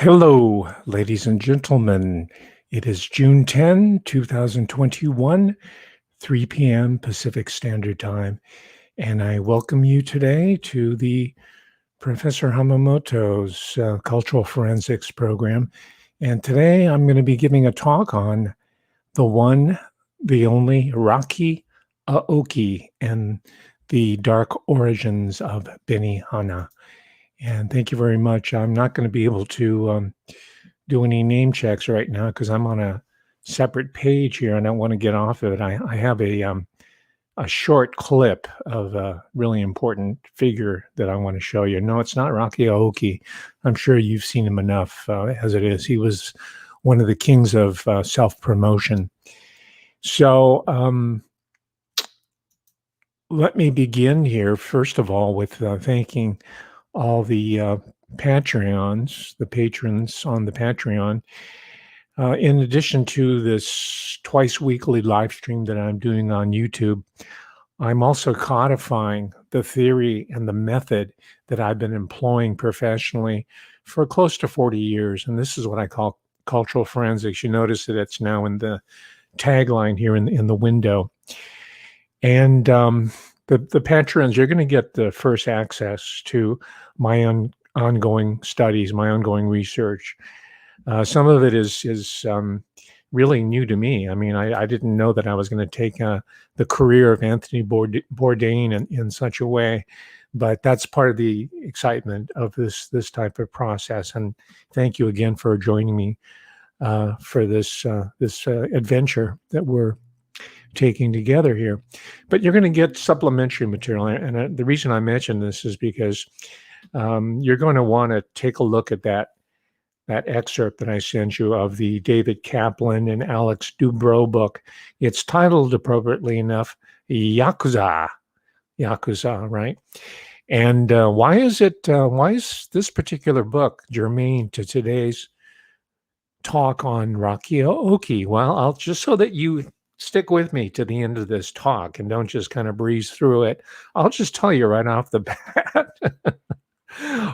Hello, ladies and gentlemen. It is June 10, 2021, 3 p.m. Pacific Standard Time, and I welcome you today to the Professor Hamamoto's Cultural Forensics program. And today I'm going to be giving a talk on the one, the only Rocky Aoki and the dark origins of Benihana. And thank you very much. I'm not going to be able to do any name checks right now because I'm on a separate page here and I want to get off of it. I have a short clip of a really important figure that I want to show you. No, it's not Rocky Aoki. I'm sure you've seen him enough as it is. He was one of the kings of self-promotion. So let me begin here, first of all, with thanking all the Patreons, the patrons on the Patreon. In addition to this twice weekly live stream that I'm doing on YouTube, I'm also codifying the theory and the method that I've been employing professionally for close to 40 years. And this is what I call cultural forensics. You notice that it's now in the tagline here in the window. And the patrons, you're going to get the first access to my ongoing studies, my ongoing research. Some of it is really new to me. I mean, I didn't know that I was going to take the career of Anthony Bourdain in such a way, but that's part of the excitement of this type of process. And thank you again for joining me for this adventure that we're taking together here. But you're going to get supplementary material, and the reason I mention this is because you're going to want to take a look at that excerpt that I sent you of the David Kaplan and Alex Dubrow book. It's titled, appropriately enough, Yakuza, right? And why is this particular book germane to today's talk on Rocky Aoki? Well, I'll just so that you stick with me to the end of this talk and don't just kind of breeze through it. I'll just tell you right off the bat.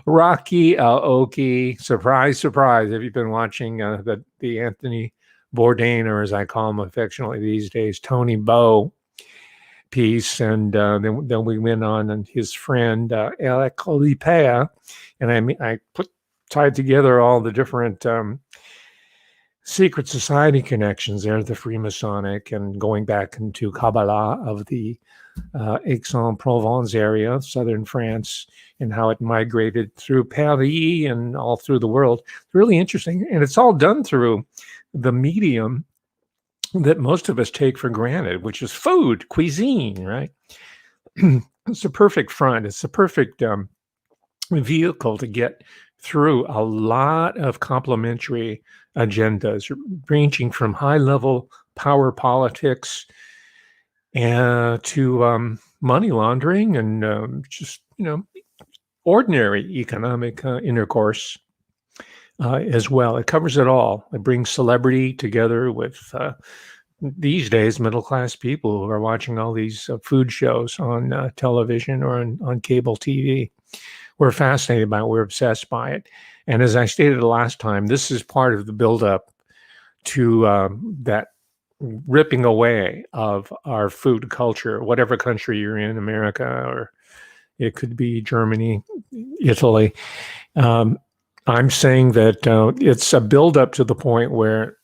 Rocky Aoki, surprise, surprise. Have you been watching the Anthony Bourdain, or as I call him affectionately these days, Tony Bo piece? And then we went on and his friend Alec Olipea, and I tied together all the different secret society connections there, the Freemasonic, and going back into Kabbalah of the Aix-en-Provence area, southern France, and how it migrated through Paris and all through the world. It's really interesting. And it's all done through the medium that most of us take for granted, which is food, cuisine, right? It's a perfect front. It's a perfect vehicle to get through a lot of complementary agendas, ranging from high-level power politics to money laundering and just, ordinary economic intercourse as well. It covers it all. It brings celebrity together with these days middle-class people who are watching all these food shows on television or on cable TV. We're fascinated by it. We're obsessed by it. And as I stated the last time, this is part of the buildup to that ripping away of our food culture, whatever country you're in, America, or it could be Germany, Italy. I'm saying that it's a buildup to the point where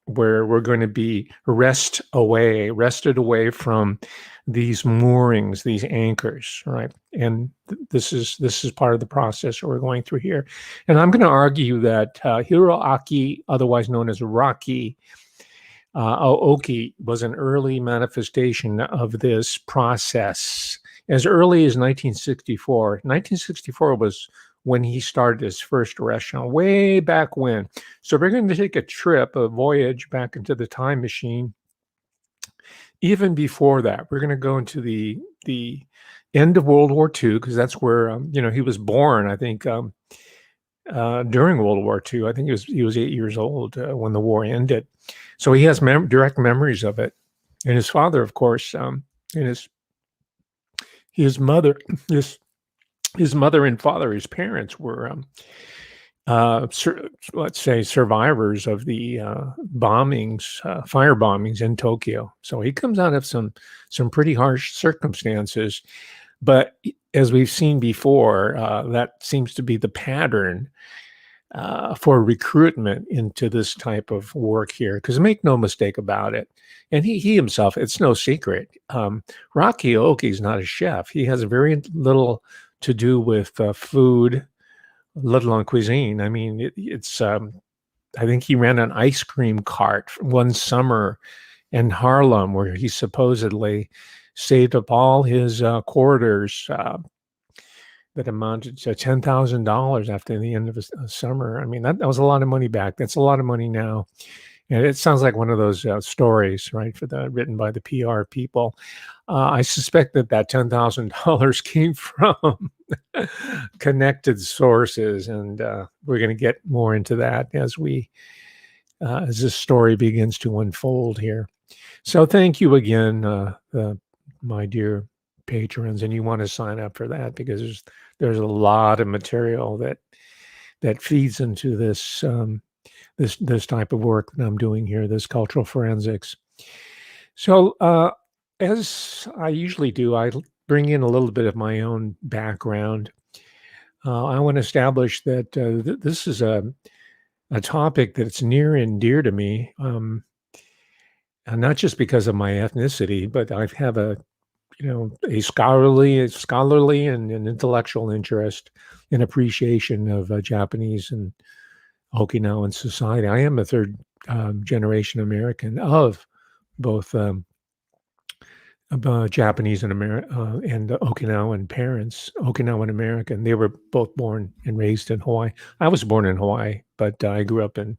we're going to be wrested away from these moorings, these anchors, right? And this is part of the process we're going through here. And I'm going to argue that Hiroaki, otherwise known as Rocky Aoki, was an early manifestation of this process as early as 1964. 1964 was when he started his first restaurant, way back when. So we're going to take a voyage back into the time machine. Even before that, we're going to go into the end of World War II, because that's where he was born. I think during World War II. I think he was 8 years old when the war ended. So he has direct memories of it. And his father, of course, and his mother, his mother and father, his parents were let's say, survivors of the bombings, fire bombings in Tokyo. So he comes out of some pretty harsh circumstances. But as we've seen before, that seems to be the pattern for recruitment into this type of work here. Because make no mistake about it, and he himself, it's no secret. Rocky Aoki is not a chef. He has very little to do with food, let alone cuisine. I mean, it's I think he ran an ice cream cart one summer in Harlem where he supposedly saved up all his quarters that amounted to $10,000 after the end of a summer. I mean, that was a lot of money back. That's a lot of money now. And it sounds like one of those stories, right, written by the PR people. I suspect that $10,000 came from connected sources, and we're going to get more into that as this story begins to unfold here. So, thank you again, my dear patrons, and you want to sign up for that because there's a lot of material that feeds into this this type of work that I'm doing here, this cultural forensics. So, as I usually do, I bring in a little bit of my own background. I want to establish that this is a topic that's near and dear to me, and not just because of my ethnicity, but I have a scholarly and an intellectual interest and appreciation of Japanese and Okinawan society. I am a third generation American of both Japanese and and Okinawan parents, Okinawan American. They were both born and raised in Hawaii. I was born in Hawaii, but I grew up in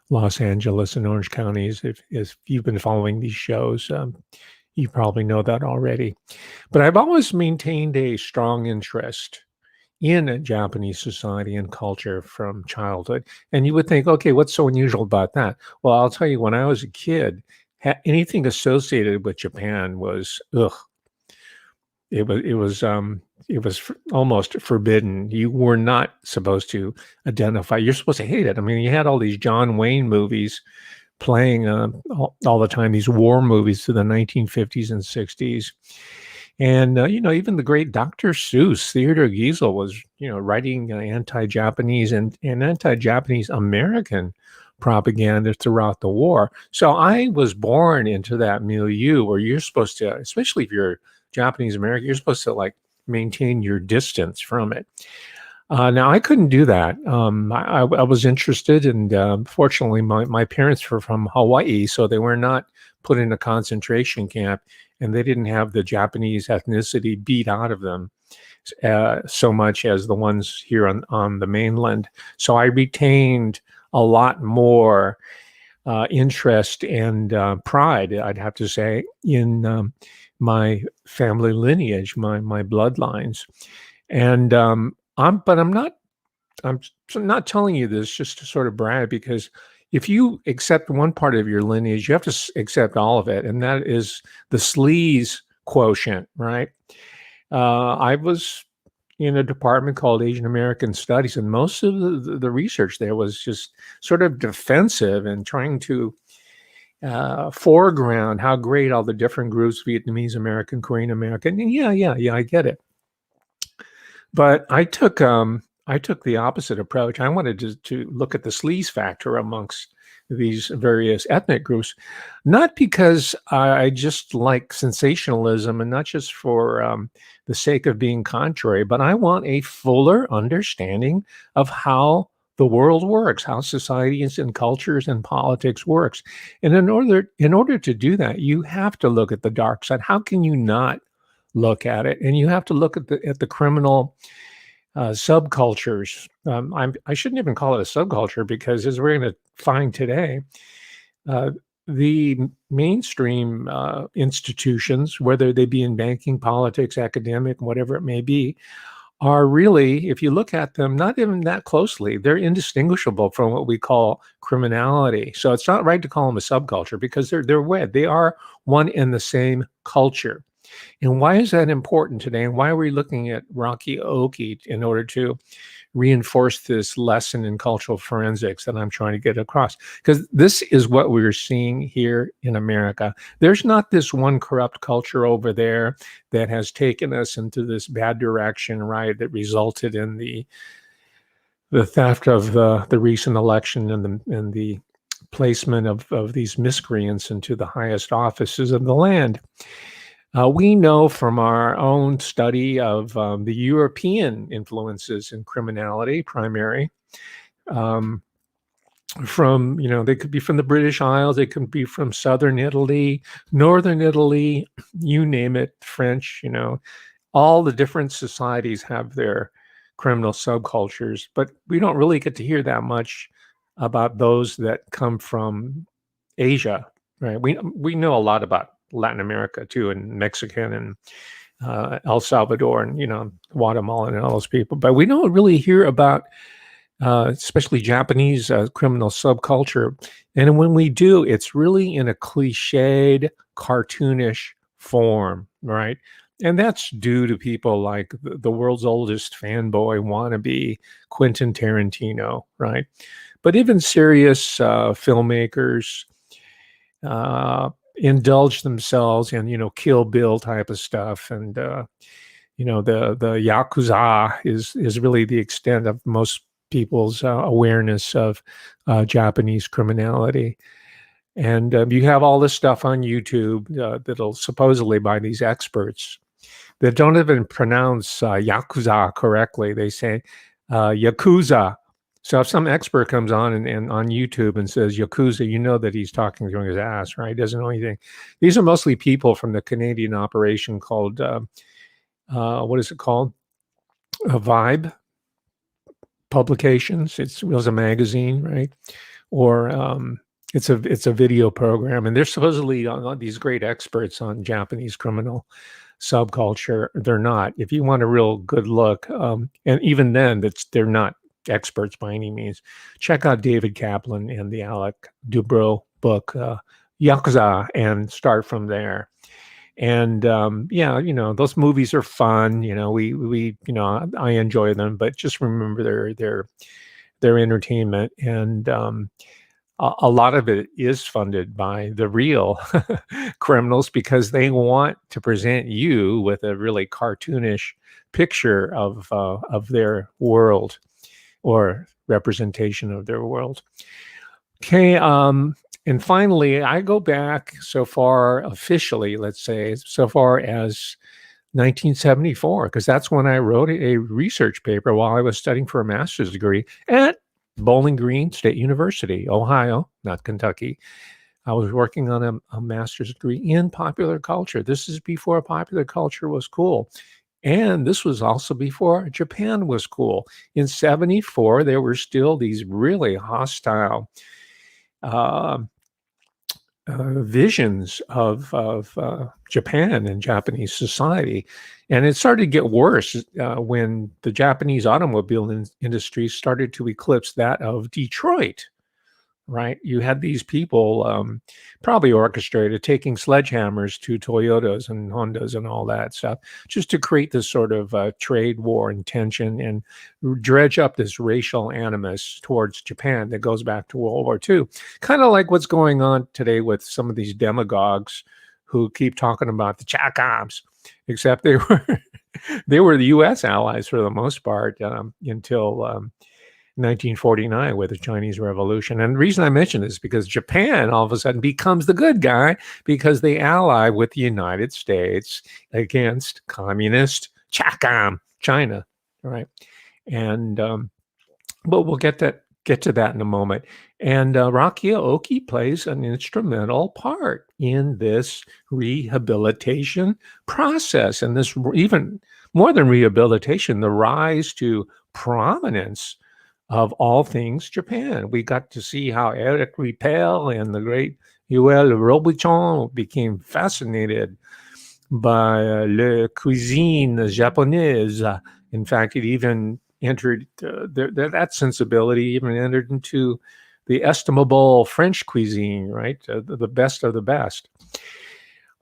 Los Angeles and Orange counties. If you've been following these shows, you probably know that already. But I've always maintained a strong interest in Japanese society and culture from childhood. And you would think, okay, what's so unusual about that? Well, I'll tell you, when I was a kid, anything associated with Japan was, ugh, it was almost forbidden. You were not supposed to identify. You're supposed to hate it. I mean, you had all these John Wayne movies playing all the time, these war movies to the 1950s and 60s. And, even the great Dr. Seuss, Theodore Geisel was, writing anti-Japanese and anti-Japanese American propaganda throughout the war. So I was born into that milieu where you're supposed to, especially if you're Japanese American, you're supposed to maintain your distance from it. Now, I couldn't do that. I was interested, and fortunately, my parents were from Hawaii, so they were not put in a concentration camp, and they didn't have the Japanese ethnicity beat out of them so much as the ones here on the mainland. So I retained a lot more interest and pride, I'd have to say, in my family lineage, my bloodlines. And I'm not telling you this just to sort of brag, because if you accept one part of your lineage, you have to accept all of it, and that is the sleaze quotient, right? I was in a department called Asian American Studies, and most of the research there was just sort of defensive and trying to foreground how great all the different groups, Vietnamese American, Korean American, and yeah, I get it. But I took the opposite approach. I wanted to look at the sleaze factor amongst these various ethnic groups, not because I just like sensationalism and not just for the sake of being contrary, but I want a fuller understanding of how the world works, how societies and cultures and politics works. And in order to do that, you have to look at the dark side. How can you not look at it? And you have to look at the criminal subcultures. I shouldn't even call it a subculture, because as we're going to find today, the mainstream institutions, whether they be in banking, politics, academic, whatever it may be, are really, if you look at them, not even that closely, they're indistinguishable from what we call criminality. So it's not right to call them a subculture, because they're wed. They are one and the same culture. And why is that important today? And why are we looking at Rocky Aoki in order to reinforce this lesson in cultural forensics that I'm trying to get across? Because this is what we're seeing here in America. There's not this one corrupt culture over there that has taken us into this bad direction, right? That resulted in the theft of the recent election and the placement of these miscreants into the highest offices of the land. We know from our own study of the European influences in criminality, primary, um, from, they could be from the British Isles, they could be from Southern Italy, Northern Italy, you name it, French, all the different societies have their criminal subcultures, but we don't really get to hear that much about those that come from Asia, right? We know a lot about Latin America too, and Mexican and El Salvador and Guatemala and all those people, but we don't really hear about especially Japanese criminal subculture. And when we do, it's really in a cliched, cartoonish form, right? And that's due to people like the world's oldest fanboy wannabe, Quentin Tarantino, right? But even serious filmmakers indulge themselves in, Kill Bill type of stuff. And, the Yakuza is really the extent of most people's awareness of Japanese criminality. And you have all this stuff on YouTube that'll supposedly by these experts that don't even pronounce Yakuza correctly. They say Yakuza. So if some expert comes on and on YouTube and says Yakuza, you know that he's talking through his ass, right? He doesn't know anything. These are mostly people from the Canadian operation called, what is it called? A Vibe Publications. It was a magazine, right? Or it's a video program, and they're supposedly these great experts on Japanese criminal subculture. They're not. If you want a real good look, and even then, they're not experts by any means. Check out David Kaplan and the Alec Dubrow book, Yakuza, and start from there. And those movies are fun. We I enjoy them, but just remember their entertainment, and a lot of it is funded by the real criminals because they want to present you with a really cartoonish picture of their world or representation of their world. Okay, and finally, I go back so far officially, let's say, so far as 1974, because that's when I wrote a research paper while I was studying for a master's degree at Bowling Green State University, Ohio, not Kentucky. I was working on a master's degree in popular culture. This is before popular culture was cool. And this was also before Japan was cool. In 74, there were still these really hostile visions of Japan and Japanese society. And it started to get worse when the Japanese automobile industry started to eclipse that of Detroit, right? You had these people probably orchestrated taking sledgehammers to Toyotas and Hondas and all that stuff just to create this sort of trade war and tension and dredge up this racial animus towards Japan that goes back to World War II. Kind of like what's going on today with some of these demagogues who keep talking about the Chakams, except they were the U.S. allies for the most part until 1949 with the Chinese Revolution. And the reason I mention this is because Japan all of a sudden becomes the good guy because they ally with the United States against communist China, right? And but we'll get to that in a moment. And Rocky Aoki plays an instrumental part in this rehabilitation process, and this even more than rehabilitation, the rise to prominence of all things Japan. We got to see how Eric Rippel and the great Yoel Robuchon became fascinated by le cuisine japonaise. In fact, it even entered, that sensibility even entered into the estimable French cuisine, right? The best of the best.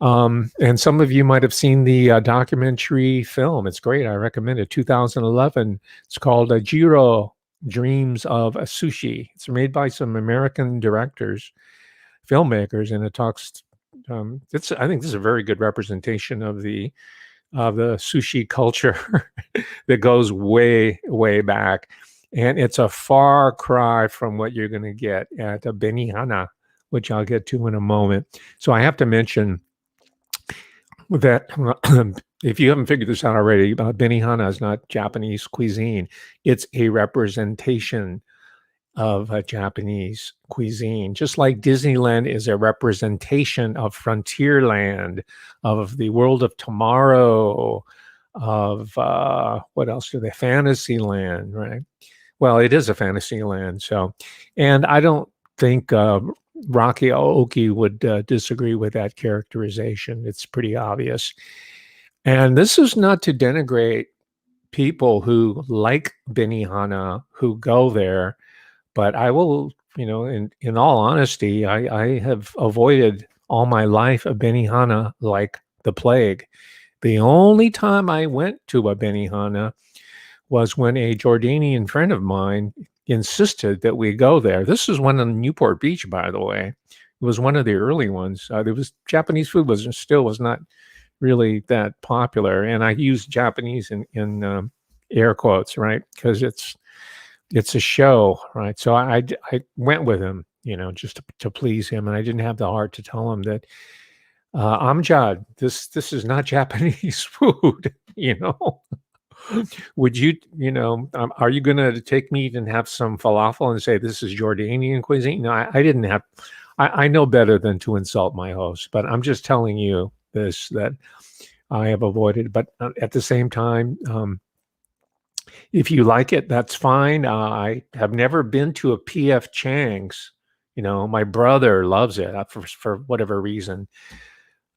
And some of you might have seen the documentary film. It's great. I recommend it. 2011. It's called Jiro Dreams of a Sushi. It's made by some American directors, filmmakers, and it talks. I think this is a very good representation of the sushi culture that goes way, way back. And it's a far cry from what you're going to get at a Benihana, which I'll get to in a moment. So I have to mention that if you haven't figured this out already, Benihana is not Japanese cuisine. It's a representation of a Japanese cuisine, just like Disneyland is a representation of Frontierland, of the world of tomorrow, of what else do they? Fantasyland, right? Well, it is a fantasy land. So, and I don't think Rocky Aoki would disagree with that characterization. It's pretty obvious. And this is not to denigrate people who like Benihana, who go there, but I will, in all honesty, I have avoided all my life a Benihana like the plague. The only time I went to a Benihana was when a Jordanian friend of mine insisted that we go there. This was one on Newport Beach, by the way. It was one of the early ones. There was Japanese food was not really that popular, and I use Japanese in air quotes, right? Because it's a show, right? So I went with him, just to please him, and I didn't have the heart to tell him that Amjad, this is not Japanese food, Would you, are you going to take me and have some falafel and say this is Jordanian cuisine? No, I didn't have, I know better than to insult my host, but I'm just telling you this, that I have avoided. But at the same time, if you like it, that's fine. I have never been to a P.F. Chang's. My brother loves it for whatever reason.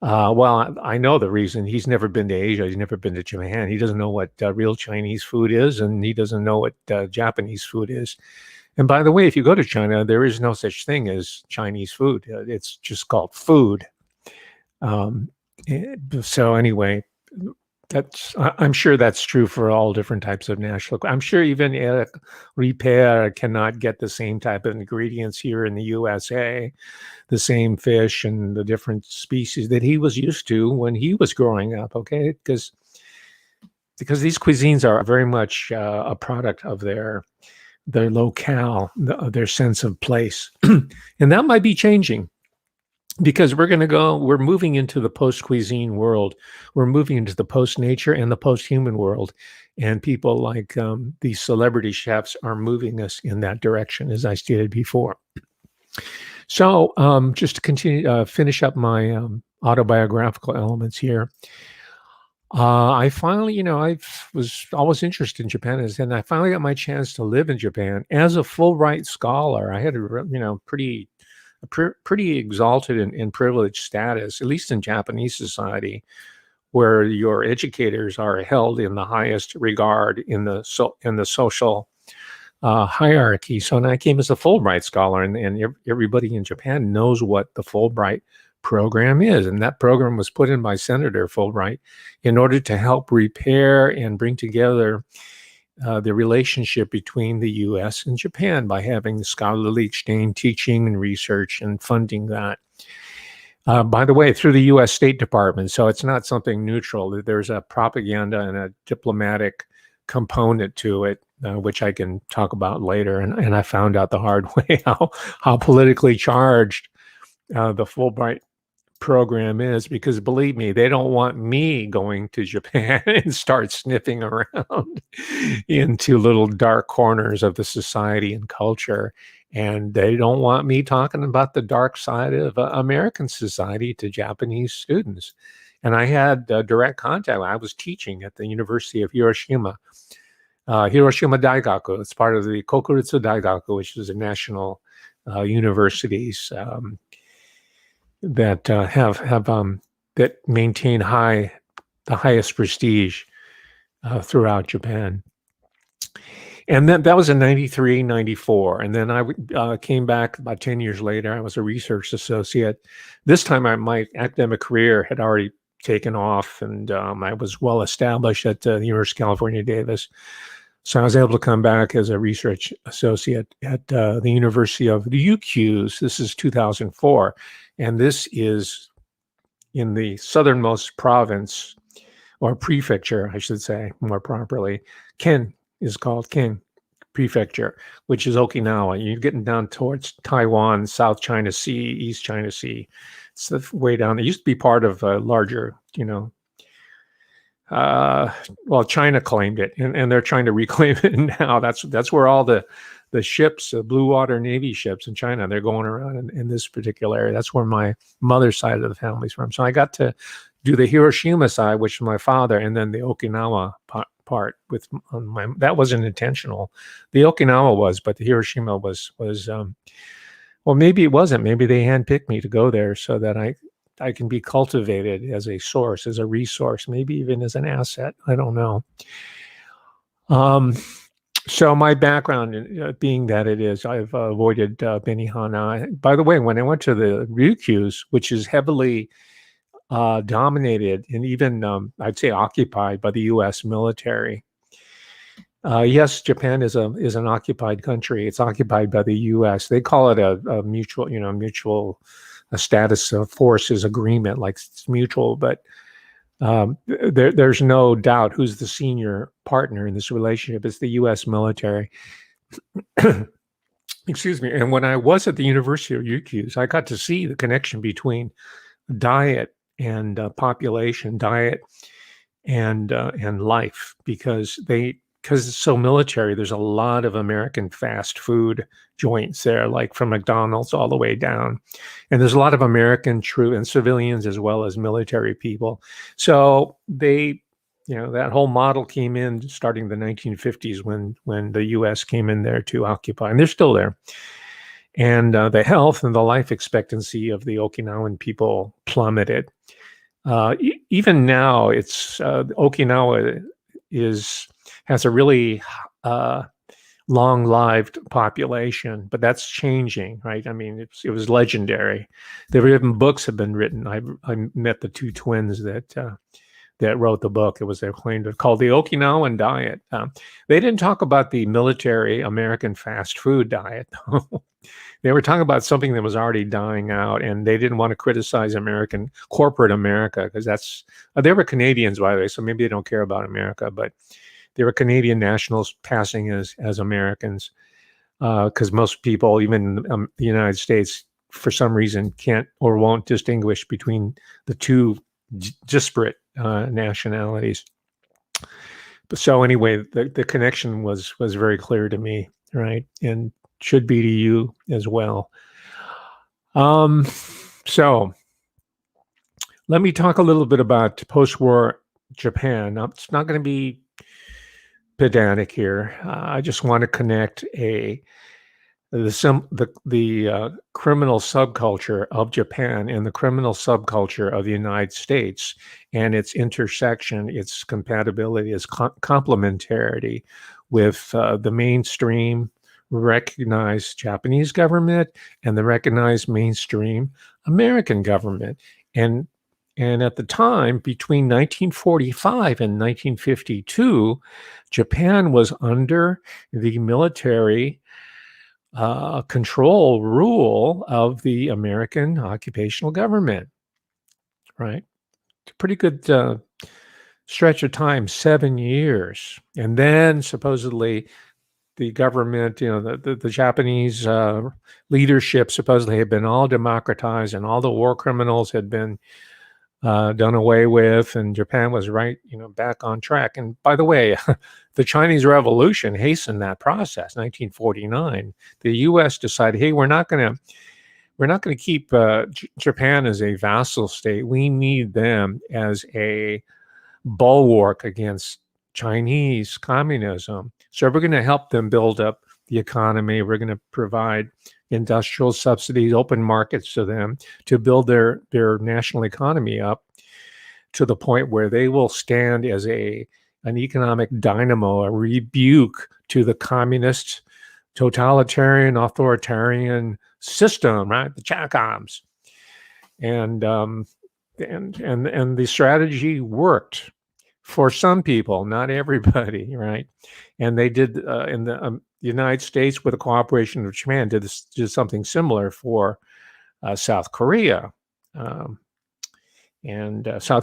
Well, I know the reason. He's never been to Asia. He's never been to Japan. He doesn't know what real Chinese food is, and he doesn't know what Japanese food is. And by the way, if you go to China, there is no such thing as Chinese food. It's just called food. So anyway, I'm sure that's true for all different types of national. I'm sure even Eric Ripert cannot get the same type of ingredients here in the USA, the same fish and the different species that he was used to when he was growing up. Okay, because these cuisines are very much a product of their locale, their sense of place, and that might be changing. Because we're moving into the post-cuisine world. We're moving into the post-nature and the post-human world. And people like these celebrity chefs are moving us in that direction, as I stated before. So just to continue, finish up my autobiographical elements here. I finally, I was always interested in Japan, and I finally got my chance to live in Japan as a Fulbright scholar. I had a, pretty exalted and privileged status, at least in Japanese society, where your educators are held in the highest regard in the social hierarchy. So I came as a Fulbright scholar, and everybody in Japan knows what the Fulbright program is. And that program was put in by Senator Fulbright in order to help repair and bring together the relationship between the U.S. and Japan by having the scholarly exchange, teaching and research, and funding that. By the way, through the U.S. State Department, so it's not something neutral. There's a propaganda and a diplomatic component to it, which I can talk about later. And I found out the hard way how politically charged the Fulbright program is, because believe me, they don't want me going to Japan and start sniffing around into little dark corners of the society and culture. And they don't want me talking about the dark side of American society to Japanese students. And I had direct contact. I was teaching at the University of Hiroshima, Hiroshima Daigaku. It's part of the Kokuritsu Daigaku, which is a national universities that that maintain the highest prestige throughout Japan. And then that was in 93, 94. And then I came back about 10 years later. I was a research associate. This time my academic career had already taken off, and I was well established at the University of California, Davis. So I was able to come back as a research associate at the University of the UQs. This is 2004. And this is in the southernmost province, or prefecture, I should say more properly. Ken is called Ken Prefecture, which is Okinawa. You're getting down towards Taiwan, South China Sea, East China Sea. It's the way down. It used to be part of a larger, well, China claimed it, and they're trying to reclaim it now. That's where all the ships, the blue water Navy ships in China, they're going around in this particular area. That's where my mother's side of the family's from. So I got to do the Hiroshima side, which was my father, and then the Okinawa part with my. That wasn't intentional. The Okinawa was, but the Hiroshima was. Well, maybe it wasn't. Maybe they handpicked me to go there so that I can be cultivated as a source, as a resource, maybe even as an asset. I don't know. So my background, being that it is, I've avoided Benihana. By the way, when I went to the Ryukyus, which is heavily dominated and even, I'd say, occupied by the U.S. military. Yes, Japan is an occupied country. It's occupied by the U.S. They call it a mutual a status of forces agreement, like it's mutual, but there's no doubt who's the senior partner in this relationship. It's the U.S. military. Excuse me. And when I was at the University of Ryukyus, I got to see the connection between diet and population, diet and life, because it's so military. There's a lot of American fast food joints there, like from McDonald's all the way down. And there's a lot of American troops and civilians as well as military people. So they, that whole model came in starting the 1950s when the U.S. came in there to occupy, and they're still there. And the health and the life expectancy of the Okinawan people plummeted. Even now, it's Okinawa has a really long-lived population, but that's changing, right? I mean, it was legendary. There were even books have been written. I met the two twins that wrote the book. It was their claim to called The Okinawan Diet. They didn't talk about the military American fast food diet. They were talking about something that was already dying out, and they didn't want to criticize corporate America, because they were Canadians, by the way, so maybe they don't care about America, but they were Canadian nationals passing as Americans, because most people, even in the United States, for some reason can't or won't distinguish between the two disparate nationalities. So anyway, the connection was very clear to me, right? And should be to you as well. So let me talk a little bit about post-war Japan. Now, it's not going to be pedantic here. I just want to connect the criminal subculture of Japan and the criminal subculture of the United States, and its intersection, its compatibility, its complementarity with the mainstream recognized Japanese government and the recognized mainstream American government. And at the time, between 1945 and 1952, Japan was under the military control rule of the American occupational government, right? It's a pretty good stretch of time, 7 years. And then supposedly the government, the Japanese leadership supposedly had been all democratized, and all the war criminals had been done away with, and Japan was back on track. And by the way, the Chinese Revolution hastened that process. 1949, the U.S. decided, hey, we're not going to keep Japan as a vassal state. We need them as a bulwark against Chinese communism. So we're going to help them build up the economy. We're going to provide industrial subsidies, open markets to them to build their national economy up to the point where they will stand as an economic dynamo, a rebuke to the communist, totalitarian, authoritarian system, right? The Chacoms. And the strategy worked for some people, not everybody, right? And they did in the United States, with the cooperation of Japan, did something similar for South Korea. South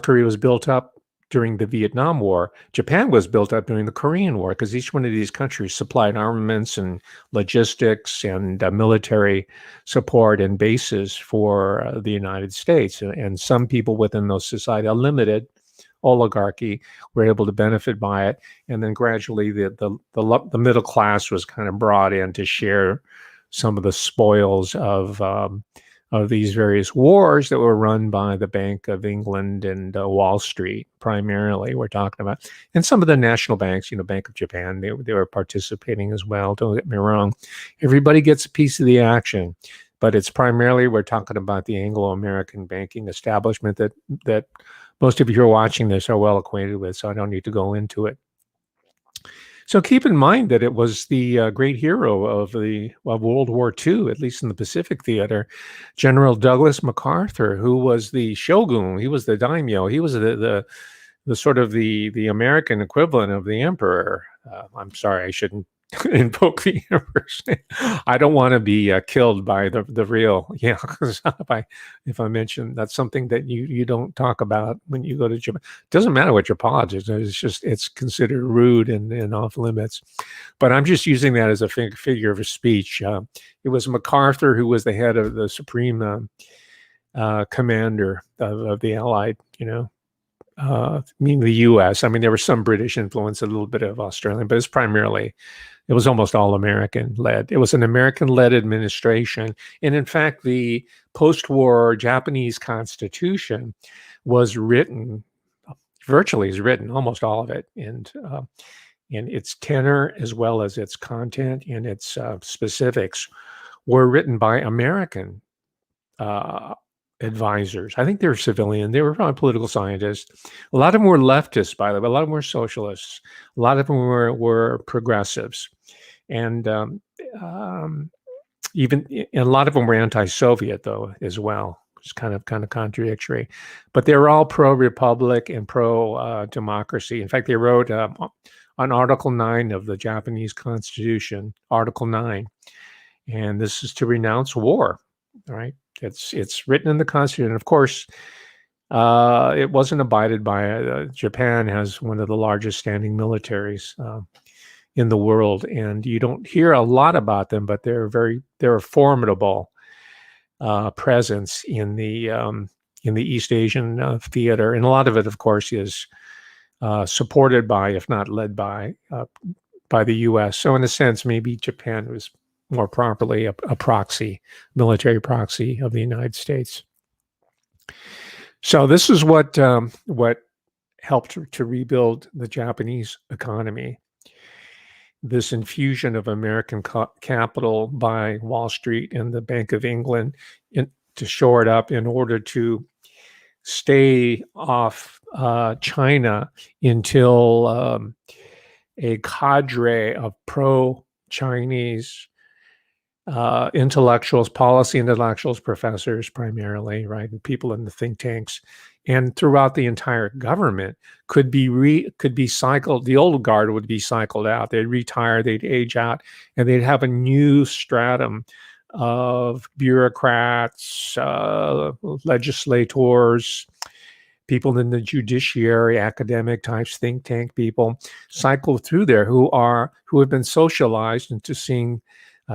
Korea was built up during the Vietnam War. Japan was built up during the Korean War, because each one of these countries supplied armaments and logistics and military support and bases for the United States. And some people within those societies, a limited oligarchy, were able to benefit by it. And then gradually the middle class was kind of brought in to share some of the spoils of these various wars that were run by the Bank of England and Wall Street, primarily, we're talking about. And some of the national banks, Bank of Japan, they were participating as well. Don't get me wrong. Everybody gets a piece of the action, but it's primarily, we're talking about the Anglo-American banking establishment that most of you who are watching this are well acquainted with, so I don't need to go into it. So keep in mind that it was the great hero of World War II, at least in the Pacific theater, General Douglas MacArthur, who was the shogun. He was the daimyo. He was the sort of the American equivalent of the emperor. I'm sorry, I shouldn't invoke the emperor's name. I don't want to be killed by the real. Yeah, because if I mention, that's something that you don't talk about when you go to Japan. It doesn't matter what your politics is. It's considered rude and off limits. But I'm just using that as a figure of speech. It was MacArthur who was the head of the supreme commander of the Allied, meaning the U.S. I mean, there was some British influence, a little bit of Australian, but it was almost all American-led. It was an American-led administration. And in fact, the post-war Japanese Constitution was written, almost all of it, and in its tenor as well as its content and its specifics were written by American advisors. I think they were civilian. They were probably political scientists. A lot of them were leftists, by the way. A lot of them were socialists. A lot of them were progressives. And even a lot of them were anti-Soviet, though, as well. It's kind of contradictory. But they were all pro-republic and pro-democracy. In fact, they wrote on Article 9 of the Japanese Constitution, Article 9, and this is to renounce war, right? It's written in the Constitution. Of course, it wasn't abided by. Japan has one of the largest standing militaries in the world, and you don't hear a lot about them, but they're a formidable presence in the East Asian theater, and a lot of it, of course, is supported by, if not led by the U.S. So, in a sense, maybe Japan was more properly a proxy, military proxy of the United States. So this is what helped to rebuild the Japanese economy. This infusion of American capital by Wall Street and the Bank of England to shore it up in order to stay off China until a cadre of pro-Chinese intellectuals, policy intellectuals, professors primarily, right, and people in the think tanks, and throughout the entire government could be cycled. The old guard would be cycled out. They'd retire, they'd age out, and they'd have a new stratum of bureaucrats, legislators, people in the judiciary, academic types, think tank people cycle through there who have been socialized into seeing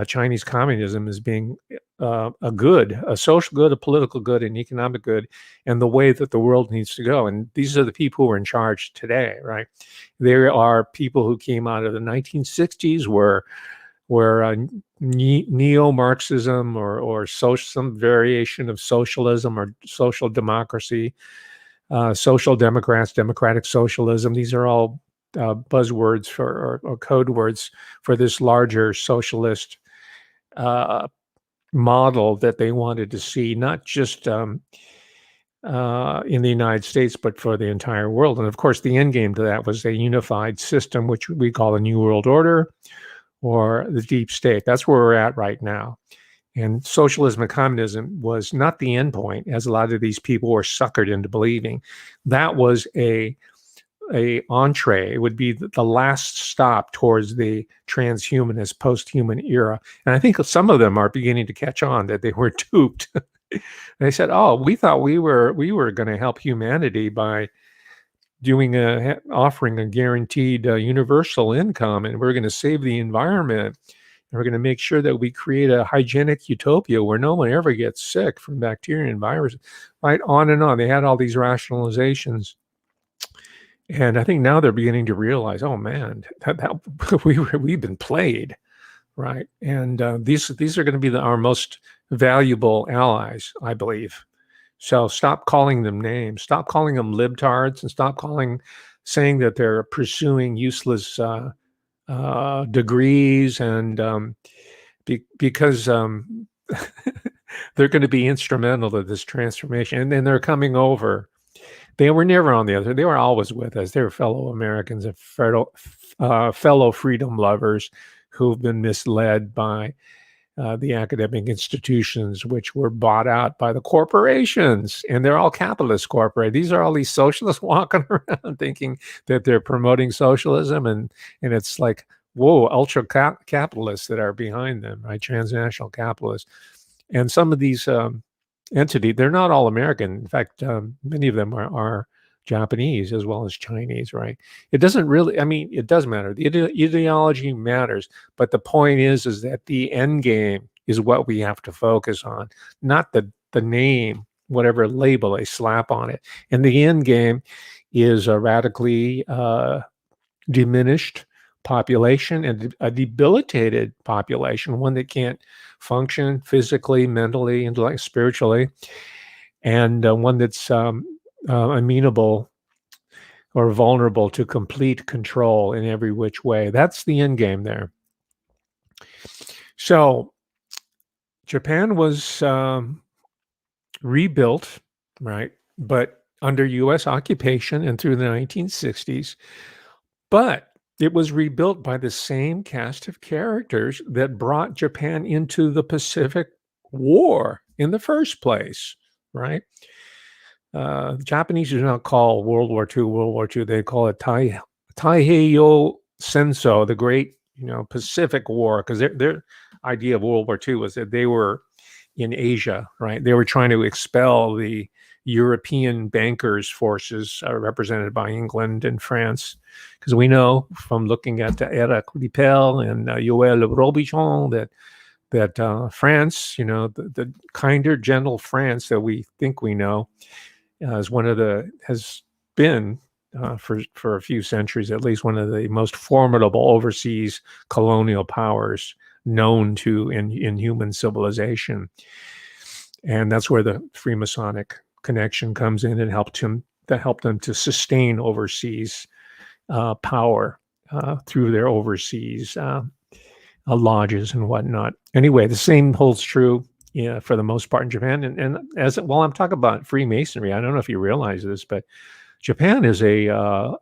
Chinese communism as being a good, a social good, a political good, an economic good, and the way that the world needs to go. And these are the people who are in charge today, right? There are people who came out of the 1960s where neo-Marxism or some variation of socialism or social democracy, social democrats, democratic socialism. These are all buzzwords or code words for this larger socialist model that they wanted to see, not just in the United States, but for the entire world. And of course, the end game to that was a unified system, which we call the New World Order or the deep state. That's where we're at right now. And socialism and communism was not the end point, as a lot of these people were suckered into believing. That was a entree. It would be the last stop towards the transhumanist, post-human era. And I think some of them are beginning to catch on that they were duped. They said, "Oh, we thought we were going to help humanity by offering a guaranteed universal income, and we're going to save the environment. And we're going to make sure that we create a hygienic utopia where no one ever gets sick from bacteria and viruses." Right, on and on. They had all these rationalizations. And I think now they're beginning to realize, oh man, that we've been played, right? And these are going to be our most valuable allies, I believe. So stop calling them names, stop calling them libtards, and stop saying that they're pursuing useless degrees, and because they're going to be instrumental to this transformation, and then they're coming over. They were never on the other. They were always with us. They were fellow Americans and fellow freedom lovers who've been misled by the academic institutions, which were bought out by the corporations, and they're all capitalist corporate. These are all these socialists walking around thinking that they're promoting socialism, and it's like, whoa, ultra capitalists that are behind them, right? Transnational capitalists, and some of these entity, they're not all American. In fact, many of them are Japanese as well as Chinese, right? It doesn't really, I mean, it does matter. The ideology matters, but the point is that the end game is what we have to focus on, not the name, whatever label they slap on it. And the end game is a radically diminished population and a debilitated population, one that can't function physically, mentally, and spiritually, and one that's amenable or vulnerable to complete control in every which way. That's the end game there. So Japan was rebuilt, right, but under U.S. occupation and through the 1960s, but it was rebuilt by the same cast of characters that brought Japan into the Pacific War in the first place, right? The Japanese do not call World War II World War II. They call it Taiheiyo Senso, the Great, Pacific War, because their idea of World War II was that they were in Asia, right? They were trying to expel the European bankers' forces represented by England and France, because we know from looking at Eric Lippel and Yoel Robichon that France, the kinder, gentle France that we think we know, has been for a few centuries at least one of the most formidable overseas colonial powers known to in human civilization. And that's where the Freemasonic connection comes in and helped them to sustain overseas power through their overseas lodges and whatnot. Anyway, the same holds true for the most part in Japan. And as well, I'm talking about Freemasonry. I don't know if you realize this, but Japan is a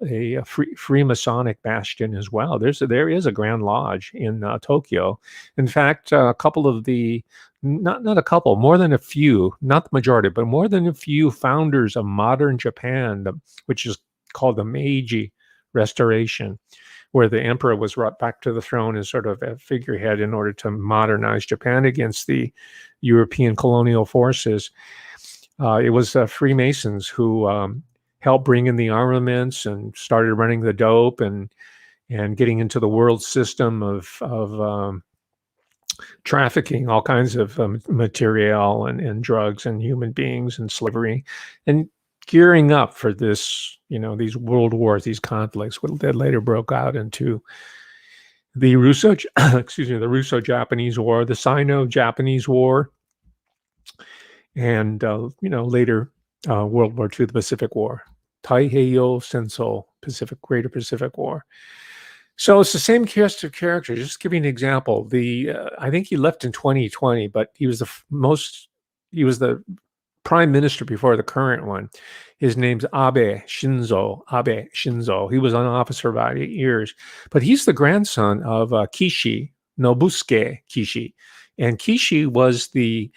Freemasonic bastion as well. There is a Grand Lodge in Tokyo. In fact, a couple of the not a couple, more than a few, not the majority, but more than a few founders of modern Japan, which is called the Meiji Restoration, where the emperor was brought back to the throne as sort of a figurehead in order to modernize Japan against the European colonial forces. It was Freemasons who helped bring in the armaments and started running the dope and getting into the world system of trafficking all kinds of material and drugs and human beings and slavery, and gearing up for this, these world wars, these conflicts that later broke out into the the Russo-Japanese War, the Sino-Japanese War, and later World War II, the Pacific War, Taiheiyo Senso, Greater Pacific War. So it's the same cast of characters. Just to give you an example, I think he left in 2020, but he was the prime minister before the current one. His name's Abe Shinzo. Abe Shinzo. He was an office for about 8 years, but he's the grandson of Kishi Nobusuke Kishi, and Kishi was the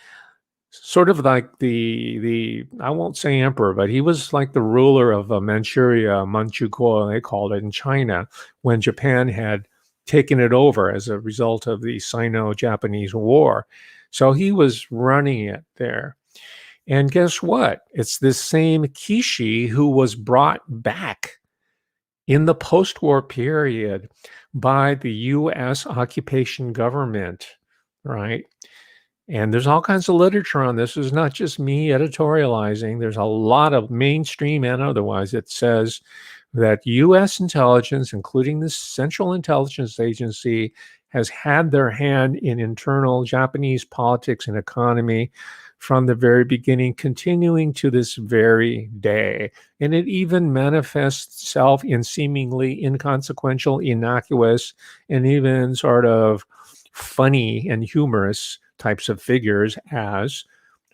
sort of like the I won't say emperor, but he was like the ruler of Manchuria, Manchukuo, they called it in China, when Japan had taken it over as a result of the Sino-Japanese War. So he was running it there. And guess what? It's this same Kishi who was brought back in the post-war period by the U.S. occupation government, right? And there's all kinds of literature on this. It's not just me editorializing. There's a lot of mainstream and otherwise that says that U.S. intelligence, including the Central Intelligence Agency, has had their hand in internal Japanese politics and economy from the very beginning, continuing to this very day. And it even manifests itself in seemingly inconsequential, innocuous, and even sort of funny and humorous types of figures as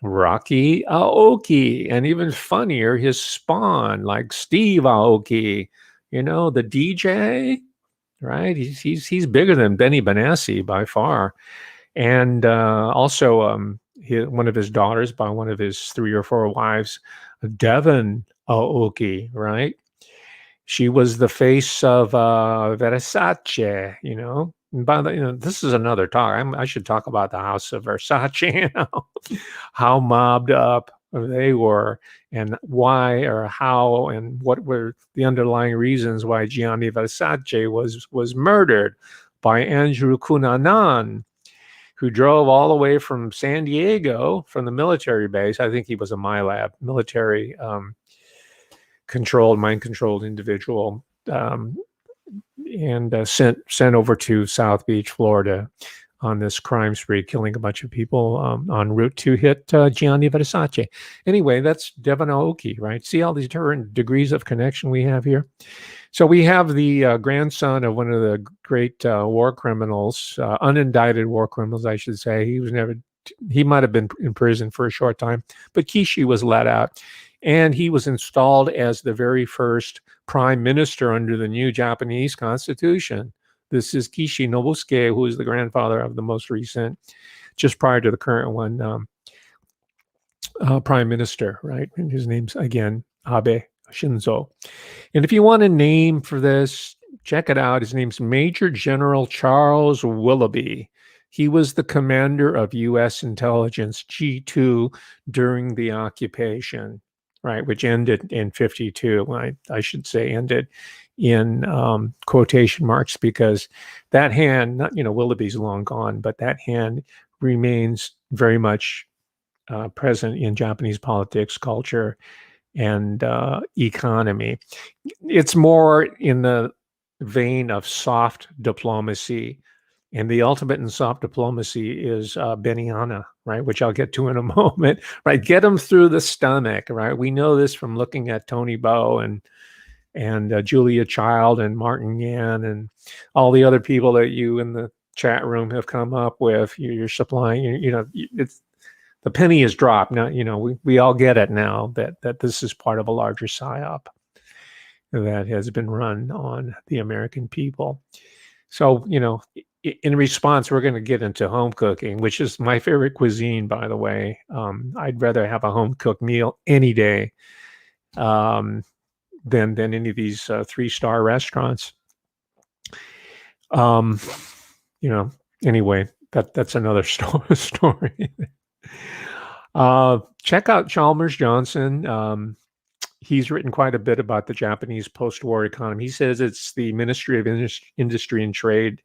Rocky Aoki, and even funnier, his spawn, like Steve Aoki, the DJ, right? He's bigger than Benny Benassi by far. And also one of his daughters by one of his 3 or 4 wives, Devon Aoki, right? She was the face of Versace, And by the, this is another talk. I should talk about the House of Versace, how mobbed up they were, and why or how and what were the underlying reasons why Gianni Versace was murdered by Andrew Cunanan, who drove all the way from San Diego from the military base. I think he was a MILAB, military mind-controlled individual, and sent over to South Beach, Florida, on this crime spree, killing a bunch of people en route to hit Gianni Versace. Anyway, that's Devon Aoki, right? See all these different degrees of connection we have here? So we have the grandson of one of the great war criminals, unindicted war criminals, I should say. He might have been in prison for a short time, but Kishi was let out. And he was installed as the very first prime minister under the new Japanese constitution. This is Kishi Nobusuke, who is the grandfather of the most recent, just prior to the current one, prime minister, right? And his name's, again, Abe Shinzo. And if you want a name for this, check it out. His name's Major General Charles Willoughby. He was the commander of U.S. intelligence, G2, during the occupation, right, which ended in 52. I should say ended in quotation marks, because that hand, Willoughby's long gone, but that hand remains very much present in Japanese politics, culture, and economy. It's more in the vein of soft diplomacy. And the ultimate in soft diplomacy is Benihana, right? Which I'll get to in a moment, right? Get them through the stomach, right? We know this from looking at Tony Bow and Julia Child and Martin Yan and all the other people that you in the chat room have come up with. You're supplying, it's the penny is dropped. Now, we all get it now that this is part of a larger psyop that has been run on the American people. So, in response, we're going to get into home cooking, which is my favorite cuisine, by the way. I'd rather have a home cooked meal any day than any of these 3-star restaurants. Anyway, that's another story. Check out Chalmers Johnson. He's written quite a bit about the Japanese post-war economy. He says it's the Ministry of Industry and Trade,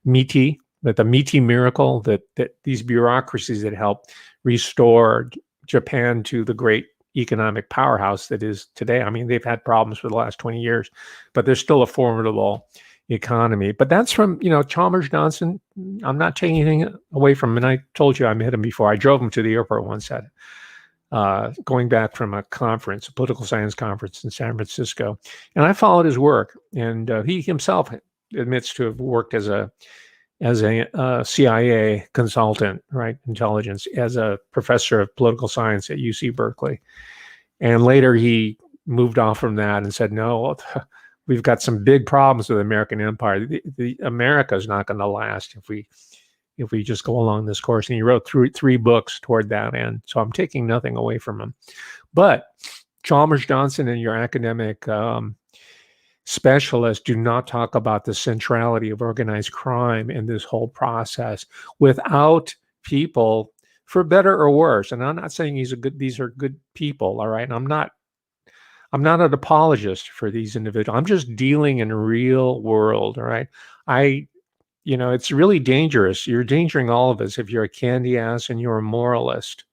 MITI, that the MITI miracle, that these bureaucracies that helped restore Japan to the great economic powerhouse that is today. I mean, they've had problems for the last 20 years, but they're still a formidable economy. But that's from, Chalmers Johnson. I'm not taking anything away from him. And I told you I met him before. I drove him to the airport once going back from a political science conference in San Francisco. And I followed his work. And he himself admits to have worked as a as a CIA consultant, right, intelligence, as a professor of political science at UC Berkeley. And later he moved off from that and said, no, we've got some big problems with the American empire. The America is not going to last if we just go along this course. And he wrote three books toward that end. So I'm taking nothing away from him. But Chalmers Johnson and your academic specialists do not talk about the centrality of organized crime in this whole process without people, for better or worse. And I'm not saying these are good people, all right? And I'm not an apologist for these individuals. I'm just dealing in real world, all right? It's really dangerous. You're endangering all of us if you're a candy ass and you're a moralist,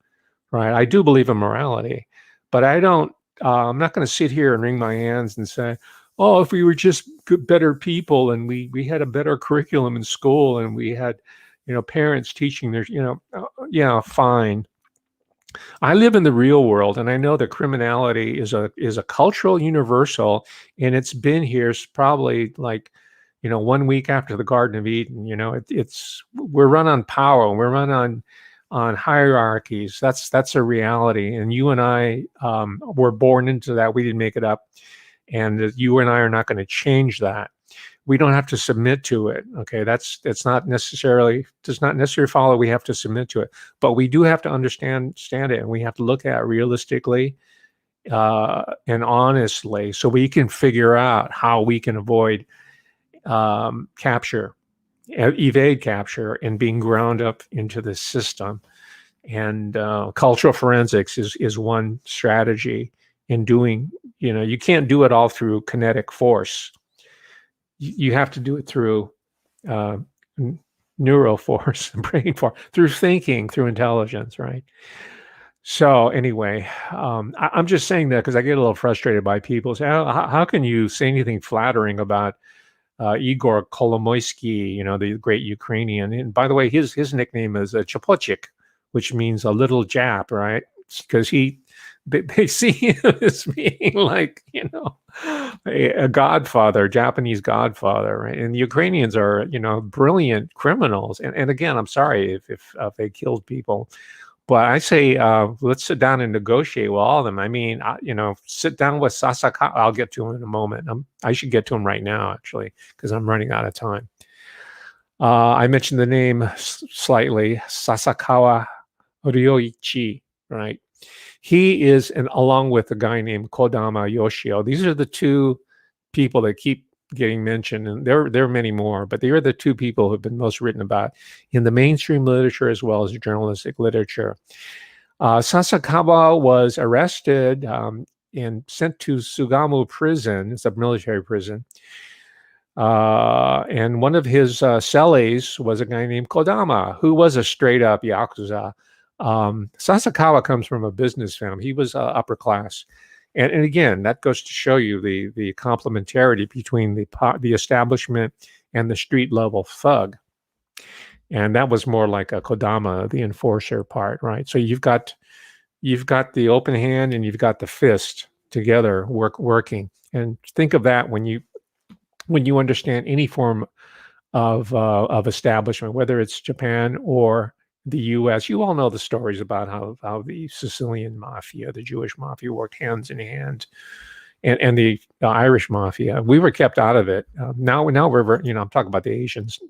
right? I do believe in morality, but I'm not going to sit here and wring my hands and say, oh, if we were just better people and we had a better curriculum in school and we had, parents teaching their, yeah, fine. I live in the real world, and I know that criminality is a cultural universal, and it's been here probably like, 1 week after the Garden of Eden. We're run on power, we're run on hierarchies. That's a reality, and you and I were born into that. We didn't make it up, and you and I are not going to change that. We don't have to submit to it. Okay, does not necessarily follow we have to submit to it, but we do have to understand it, and we have to look at it realistically and honestly, so we can figure out how we can avoid evade capture, and being ground up into the system. And cultural forensics is one strategy in doing. You can't do it all through kinetic force. You have to do it through neural force, brain force, through thinking, through intelligence, right? So anyway, I'm just saying that because I get a little frustrated by people say, how can you say anything flattering about Igor Kolomoisky, the great Ukrainian? And by the way, his nickname is Chapochik, which means a little Jap, right? Because they see him as being like, a godfather, Japanese godfather, right? And the Ukrainians are, brilliant criminals. And again, I'm sorry if they killed people, but I say let's sit down and negotiate with all of them. I mean, sit down with Sasakawa. I'll get to him in a moment. I should get to him right now, actually, because I'm running out of time. I mentioned the name slightly, Sasakawa Ryoichi, right? He is, and along with a guy named Kodama Yoshio, these are the two people that keep getting mentioned, and there are many more, but they are the two people who have been most written about in the mainstream literature as well as journalistic literature. Sasakawa was arrested and sent to Sugamo prison. It's a military prison. And one of his cellies was a guy named Kodama, who was a straight up Yakuza. Sasakawa comes from a business family. He was upper class. And again, that goes to show you the complementarity between the establishment and the street level thug. And that was more like a Kodama, the enforcer part, right? So you've got the open hand and you've got the fist together working. And think of that when you understand any form of establishment, whether it's Japan or the U.S. You all know the stories about how the Sicilian mafia, the Jewish mafia, worked hands in hand, and the Irish mafia. We were kept out of it. Now we're I'm talking about the Asians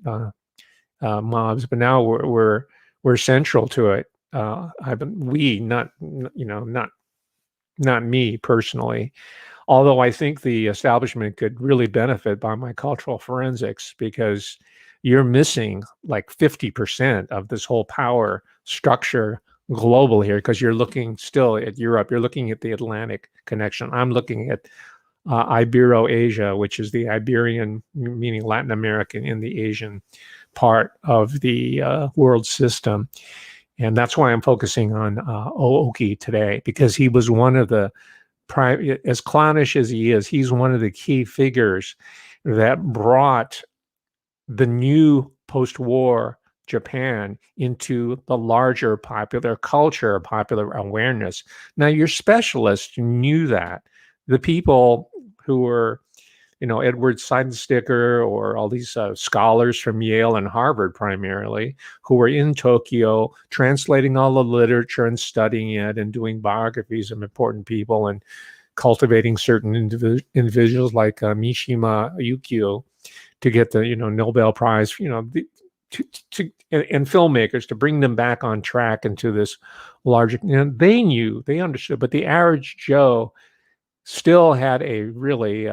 mobs, but now we're central to it. Not me personally. Although I think the establishment could really benefit by my cultural forensics, because you're missing like 50% of this whole power structure global here, because you're looking still at Europe. You're looking at the Atlantic connection. I'm looking at Ibero-Asia, which is the Iberian, meaning Latin American, in the Asian part of the world system. And that's why I'm focusing on Aoki today, because he was one of the as clownish as he is, he's one of the key figures that brought the new post-war Japan into the larger popular culture, popular awareness. Now, your specialists knew that. The people who were, Edward Seidensticker or all these scholars from Yale and Harvard primarily, who were in Tokyo translating all the literature and studying it and doing biographies of important people and cultivating certain individuals like Mishima Yukio to get the Nobel Prize, and filmmakers to bring them back on track into this larger. They understood, but the average Joe still had a really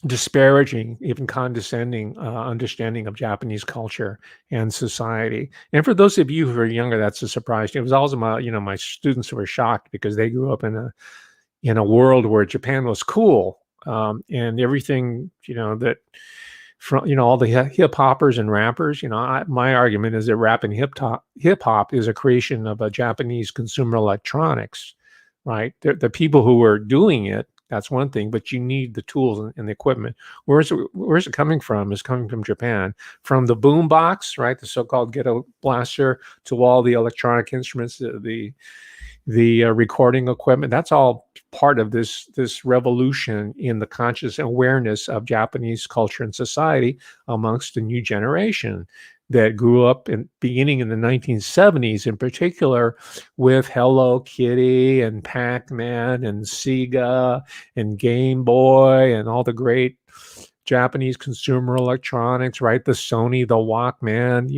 disparaging, even condescending understanding of Japanese culture and society. And for those of you who are younger, that's a surprise. It was also my students who were shocked because they grew up in a world where Japan was cool, and everything that from all the hip hoppers and rappers. My argument is that rap and hip hop is a creation of a Japanese consumer electronics, right? The people who were doing it, that's one thing, but you need the tools and the equipment. Where's it coming from? It's coming from Japan, from the boom box, right? The so-called ghetto blaster, to all the electronic instruments, the recording equipment. That's all part of this revolution in the conscious awareness of Japanese culture and society amongst the new generation that grew up beginning in the 1970s, in particular with Hello Kitty and Pac-Man and Sega and Game Boy and all the great Japanese consumer electronics, right? The Sony, the Walkman,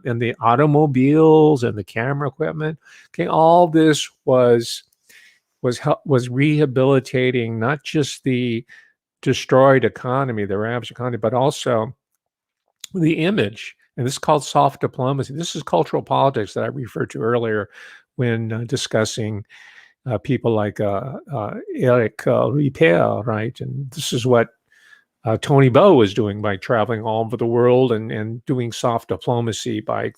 and the automobiles and the camera equipment. Okay, all this was rehabilitating not just the destroyed economy, the ravaged economy, but also the image. And this is called soft diplomacy. This is cultural politics that I referred to earlier when discussing people like Eric Ripert, right? And this is what Tony Bo was doing by traveling all over the world and doing soft diplomacy by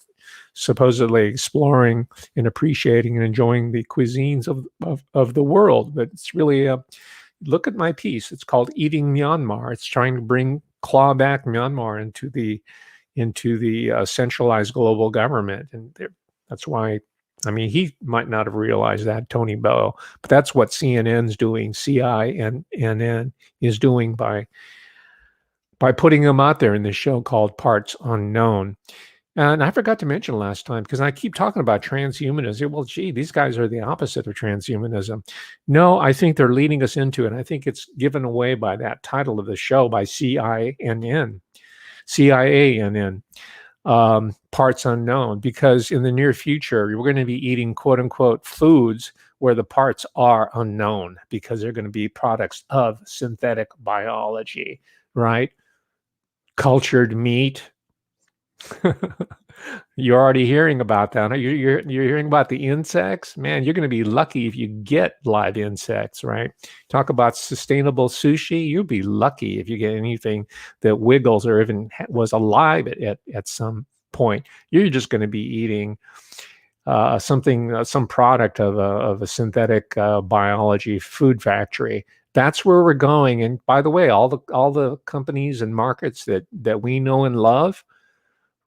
supposedly exploring and appreciating and enjoying the cuisines of the world. But it's really look at my piece. It's called Eating Myanmar. It's trying to claw back Myanmar into the centralized global government. And that's why, he might not have realized that, Tony Bo, but that's what CNN's doing, CINN is doing by putting them out there in this show called Parts Unknown. And I forgot to mention last time, because I keep talking about transhumanism. Well, gee, these guys are the opposite of transhumanism. No, I think they're leading us into it. I think it's given away by that title of the show, by CIANN, Parts Unknown, because in the near future, we're going to be eating quote unquote foods where the parts are unknown, because they're going to be products of synthetic biology, right? Cultured meat. You're already hearing about that. You're hearing about the insects. Man, you're going to be lucky if you get live insects, right? Talk about sustainable sushi. You'll be lucky if you get anything that wiggles or even was alive at some point. You're just going to be eating some product of a synthetic biology food factory. That's where we're going. And by the way, all the companies and markets that we know and love,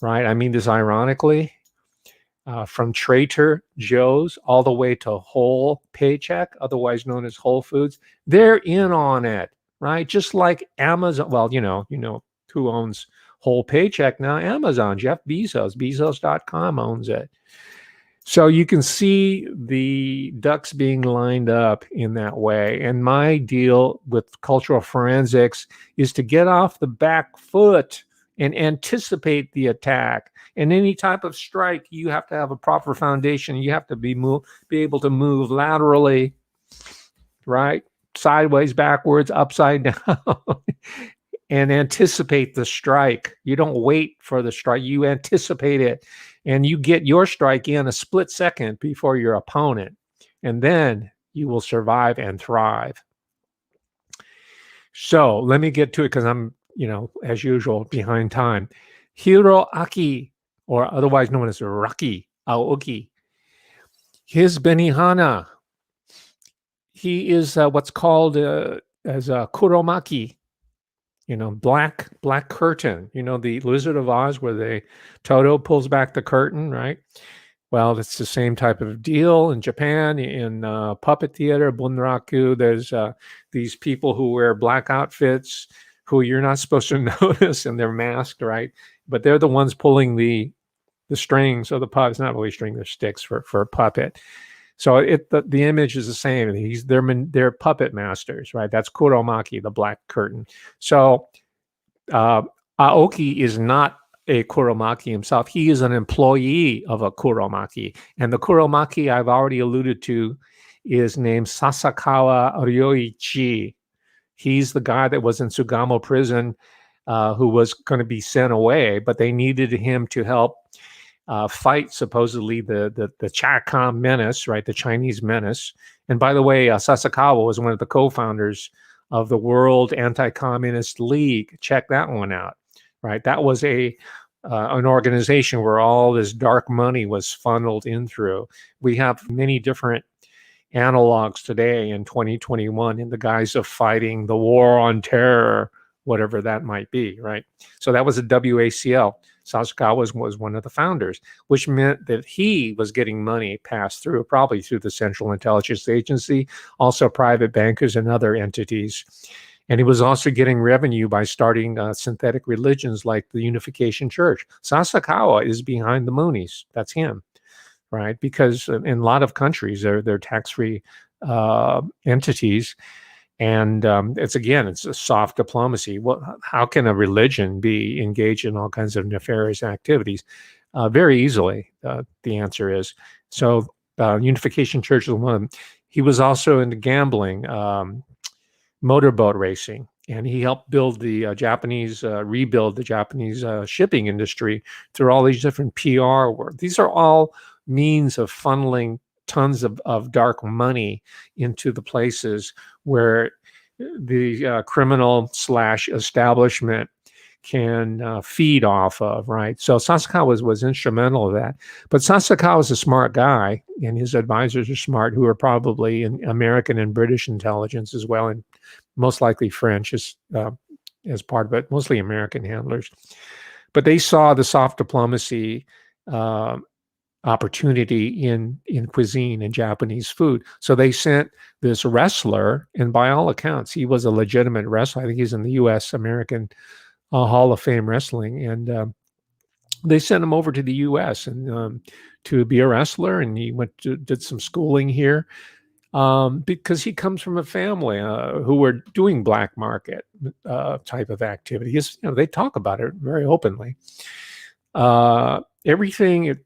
right? I mean this ironically, from Trader Joe's all the way to Whole Paycheck, otherwise known as Whole Foods, they're in on it, right? Just like Amazon. Well, you know who owns Whole Paycheck now? Amazon. Jeff Bezos. Bezos.com owns it. So you can see the ducks being lined up in that way. And my deal with cultural forensics is to get off the back foot and anticipate the attack. And any type of strike, you have to have a proper foundation. You have to be able to move laterally, right? Sideways, backwards, upside down, and anticipate the strike. You don't wait for the strike. You anticipate it. And you get your strike in a split second before your opponent. And then you will survive and thrive. So let me get to it, because I'm, as usual, behind time. Hiroaki, or otherwise known as Raki Aoki, his Benihana, he is what's called as a kuromaki, black curtain. The Wizard of Oz, where Toto pulls back the curtain, right? Well, it's the same type of deal in Japan. In puppet theater, bunraku, there's these people who wear black outfits who you're not supposed to notice, and they're masked, right? But they're the ones pulling the strings of the puppet. It's not really string, they're sticks for a puppet. So the image is the same. They're puppet masters, right? That's kuromaki, the black curtain. So uh, Aoki is not a kuromaki himself. He is an employee of a kuromaki, and the kuromaki I've already alluded to is named Sasakawa Ryoichi. He's the guy that was in Sugamo prison, who was going to be sent away, but they needed him to help fight supposedly the Chakam menace, right? The Chinese menace. And by the way, Sasakawa was one of the co-founders of the World Anti-Communist League. Check that one out, right? That was an organization where all this dark money was funneled in through. We have many different analogs today in 2021 in the guise of fighting the war on terror, whatever that might be, right? So that was a WACL. Sasakawa was one of the founders, which meant that he was getting money passed through, probably through the Central Intelligence Agency, also private bankers and other entities. And he was also getting revenue by starting synthetic religions like the Unification Church. Sasakawa is behind the Moonies. That's him, right? Because in a lot of countries, they're tax-free entities. And it's a soft diplomacy. How can a religion be engaged in all kinds of nefarious activities? Very easily, the answer is. So Unification Church is one of them. He was also into gambling, motorboat racing, and he helped build the rebuild the Japanese shipping industry through all these different PR work. These are all means of funneling tons of dark money into the places where the criminal / establishment can feed off of, right? So Sasakawa was instrumental of that. But Sasakawa was a smart guy, and his advisors are smart, who are probably in American and British intelligence as well, and most likely French as part of it, mostly American handlers. But they saw the soft diplomacy opportunity in cuisine and Japanese food. So they sent this wrestler, and by all accounts, he was a legitimate wrestler. I think he's in the U.S. American Hall of Fame Wrestling. And they sent him over to the U.S. and to be a wrestler, and he did some schooling here because he comes from a family who were doing black market type of activities. They talk about it very openly. Everything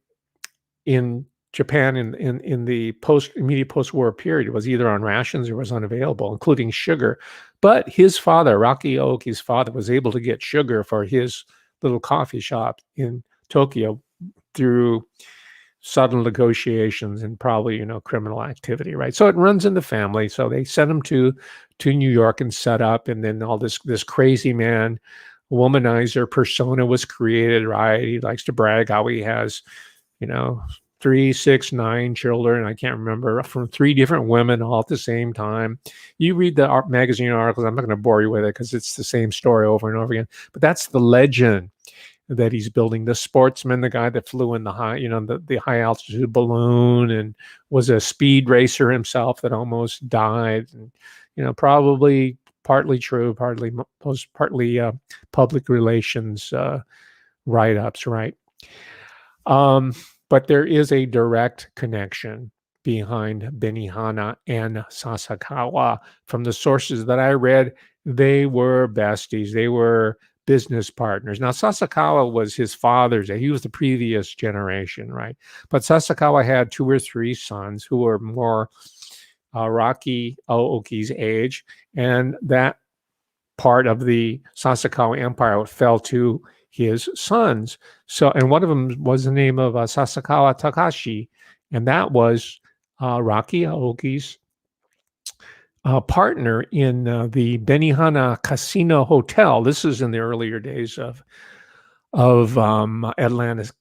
in Japan in the immediate post-war period was either on rations or was unavailable, including sugar. But his father, Rocky Aoki's father, was able to get sugar for his little coffee shop in Tokyo through subtle negotiations and probably criminal activity, right? So it runs in the family. So they sent him to New York and set up, and then all this crazy man womanizer persona was created, right? He likes to brag how he has 3, 6, 9 children. I can't remember, from 3 different women all at the same time. You read the magazine articles. I'm not going to bore you with it because it's the same story over and over again. But that's the legend that he's building. The sportsman, the guy that flew in the high altitude balloon and was a speed racer himself that almost died. And probably partly true, partly public relations write-ups, right? But there is a direct connection behind Benihana and Sasakawa. From the sources that I read, they were besties. They were business partners. Now, Sasakawa was his father's. He was the previous generation, right? But Sasakawa had 2 or 3 sons who were more Rocky Aoki's age, and that part of the Sasakawa Empire fell to his sons. So, and one of them was the name of Sasakawa Takashi, and that was Rocky Aoki's partner in the Benihana Casino Hotel. This is in the earlier days of Atlantic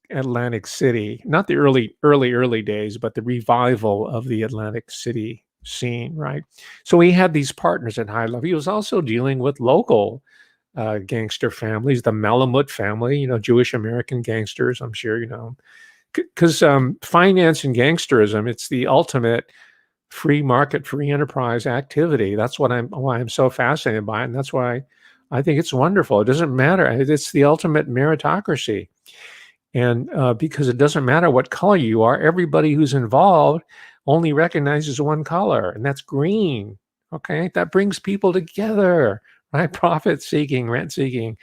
City, not the early days, but the revival of the Atlantic City scene, right? So he had these partners at high level. He was also dealing with local gangster families, the Malamut family, Jewish American gangsters. I'm sure because finance and gangsterism, it's the ultimate free market, free enterprise activity. That's why I'm so fascinated by it, and that's why I think it's wonderful. It doesn't matter. It's the ultimate meritocracy, and because it doesn't matter what color you are, everybody who's involved only recognizes one color, and that's green. Okay, that brings people together, right? Profit seeking, rent seeking,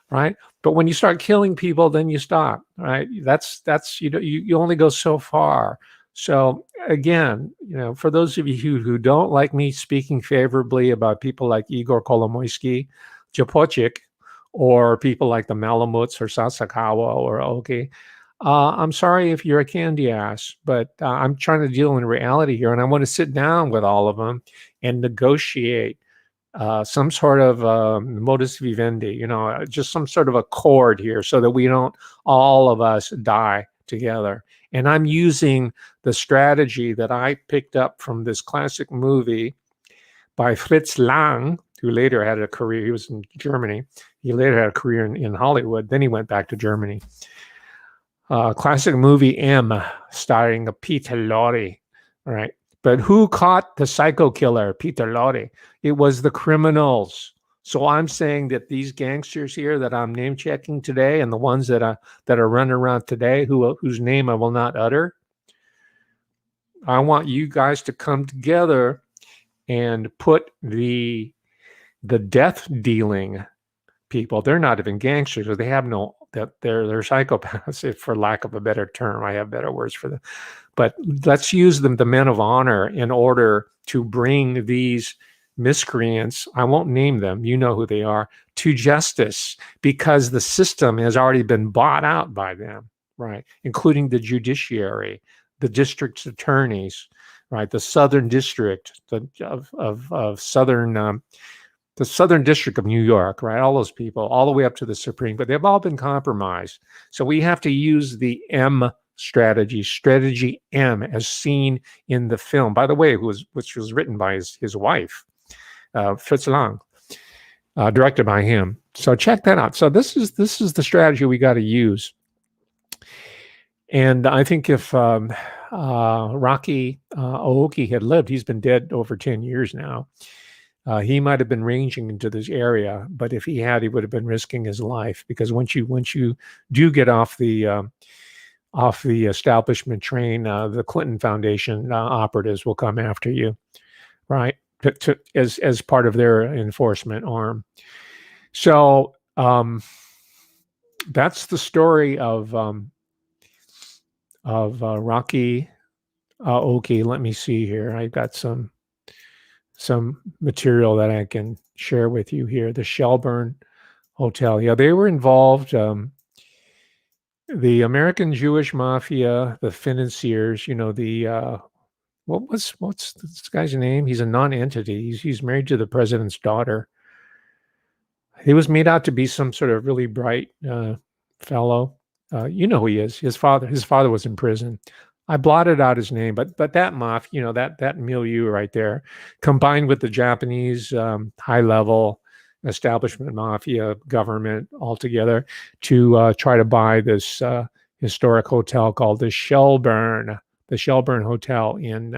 right? But when you start killing people, then you stop, right? That's you only go so far. So again, for those of you who don't like me speaking favorably about people like Igor Kolomoisky, Japochik, or people like the Malamuts or Sasakawa or Aoki, I'm sorry if you're a candy ass, but I'm trying to deal in reality here, and I want to sit down with all of them and negotiate some sort of modus vivendi, just some sort of accord here so that we don't, all of us, die together. And I'm using the strategy that I picked up from this classic movie by Fritz Lang, who later had a career. He was in Germany. He later had a career in Hollywood. Then he went back to Germany. Classic movie M, starring Peter Lorre, right? But who caught the psycho killer, Peter Lorre? It was the criminals. So I'm saying that these gangsters here that I'm name checking today, and the ones that are running around today, whose name I will not utter, I want you guys to come together and put the death dealing people. They're not even gangsters, or they have no, that they're psychopaths, if for lack of a better term. I have better words for them. But let's use them, the men of honor, in order to bring these miscreants, I won't name them, you know who they are, to justice, because the system has already been bought out by them, right? Including the judiciary, the district attorneys, right? The Southern District of Southern, the Southern District of New York, right? All those people, all the way up to the Supreme, but they've all been compromised. So we have to use the M strategy M, as seen in the film, by the way, which was written by his wife, Fritz Lang, directed by him. So check that out. So this is the strategy we got to use. And I think if Rocky Aoki had lived, he's been dead over 10 years now. He might have been ranging into this area, but if he had, he would have been risking his life, because once you do get off the establishment train, the Clinton Foundation operatives will come after you, right? As part of their enforcement arm. So that's the story of Rocky Aoki. Let me see here. I've got some material that I can share with you here. The Shelburne Hotel. Yeah, they were involved. The American Jewish Mafia, the financiers. What's this guy's name? He's a non-entity. He's married to the president's daughter. He was made out to be some sort of really bright fellow. You know who he is. His father was in prison. I blotted out his name, but that mafia, that milieu right there, combined with the Japanese high level establishment mafia government altogether, to try to buy this historic hotel called the Shelburne Hotel in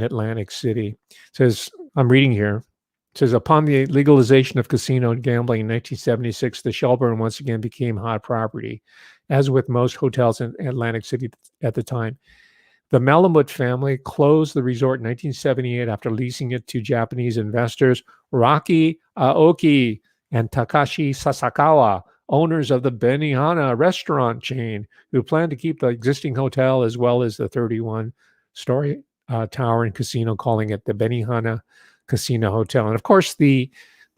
Atlantic City. It says, I'm reading here. It says, upon the legalization of casino and gambling in 1976, the Shelburne once again became hot property, as with most hotels in Atlantic City at the time. The Malamut family closed the resort in 1978 after leasing it to Japanese investors Rocky Aoki and Takashi Sasakawa, owners of the Benihana restaurant chain, who planned to keep the existing hotel as well as the 31-story tower and casino, calling it the Benihana Casino Hotel. And of course, the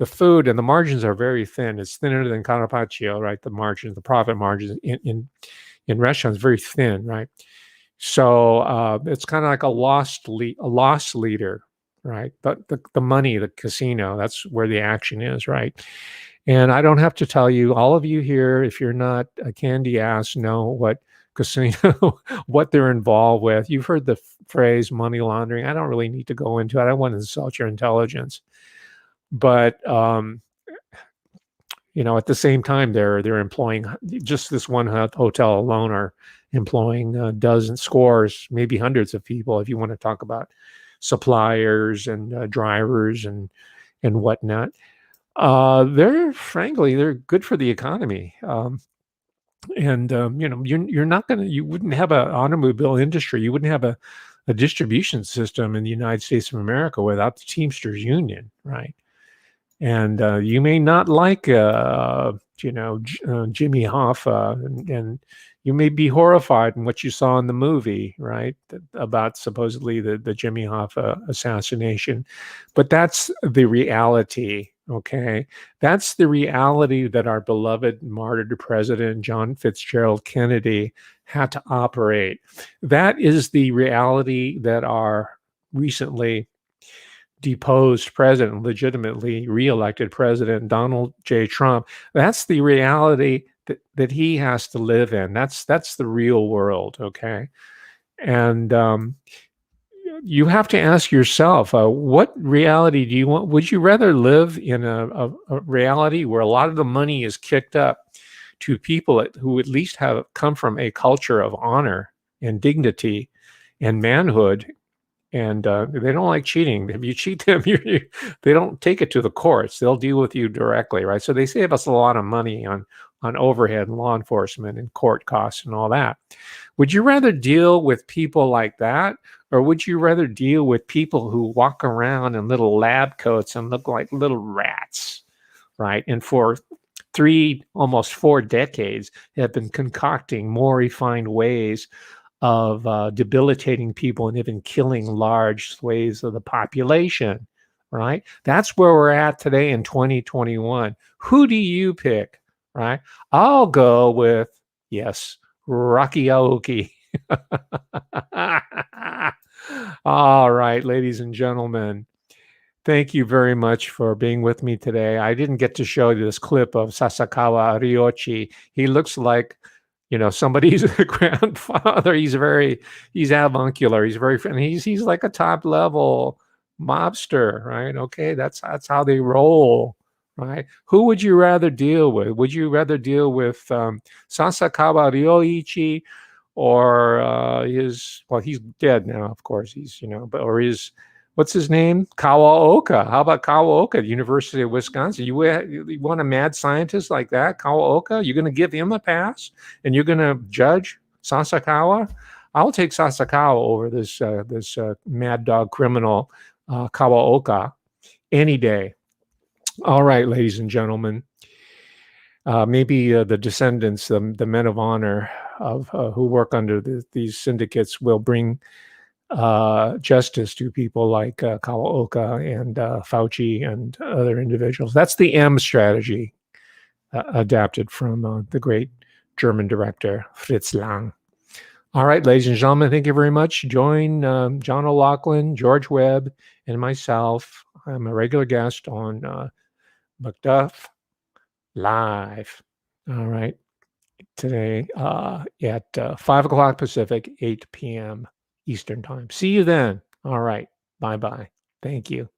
food and the margins are very thin. It's thinner than Carpaccio, right? The margins, the profit margins in restaurants, very thin, right? So it's kind of like a loss leader, right? But the money, the casino, that's where the action is, right? And I don't have to tell you, all of you here, if you're not a candy ass, know what casino, what they're involved with. You've heard the phrase money laundering. I don't really need to go into it. I don't want to insult your intelligence. But, at the same time, they're employing just this one hotel alone are employing dozens, scores, maybe hundreds of people. If you want to talk about suppliers and drivers and whatnot, they're good for the economy. And you're not gonna you wouldn't have an automobile industry, you wouldn't have a distribution system in the United States of America without the Teamsters Union, right? And you may not like Jimmy Hoffa, and you may be horrified in what you saw in the movie, right, about supposedly the Jimmy Hoffa assassination, but that's the reality. Okay, that's the reality that our beloved martyred president John Fitzgerald Kennedy had to operate. That is the reality that our recently deposed president, legitimately reelected president Donald J. Trump. That's the reality that he has to live in. That's the real world. Okay, and you have to ask yourself, what reality do you want? Would you rather live in a reality where a lot of the money is kicked up to people who at least have come from a culture of honor and dignity and manhood, and they don't like cheating. If you cheat them, they don't take it to the courts. They'll deal with you directly, right? So they save us a lot of money on overhead and law enforcement and court costs and all that. Would you rather deal with people like that, or would you rather deal with people who walk around in little lab coats and look like little rats, right? And for almost 4 decades, have been concocting more refined ways of debilitating people and even killing large swathes of the population, right? That's where we're at today in 2021. Who do you pick, right? I'll go with, yes, Rocky Aoki. All right, ladies and gentlemen, thank you very much for being with me today. I didn't get to show you this clip of Sasakawa Ryochi. He looks like, somebody's grandfather. He's avuncular. He's very friendly. He's like a top level mobster, right? Okay, that's how they roll, right? Who would you rather deal with? Would you rather deal with Sasakawa Ryoichi, or he's dead now, of course. Or what's his name? Kawaoka. How about Kawaoka, University of Wisconsin? You want a mad scientist like that, Kawaoka? You're going to give him a pass, and you're going to judge Sasakawa? I'll take Sasakawa over this mad dog criminal, Kawaoka, any day. All right, ladies and gentlemen. Maybe the descendants, the men of honor of who work under these syndicates, will bring justice to people like Kawaoka and Fauci and other individuals. That's the M strategy, adapted from the great German director Fritz Lang. All right, ladies and gentlemen, thank you very much. Join John O'Loughlin, George Webb, and myself. I'm a regular guest on Macduff Live. All right, today at 5 o'clock Pacific, 8 p.m. Eastern Time. See you then. All right. Bye-bye. Thank you.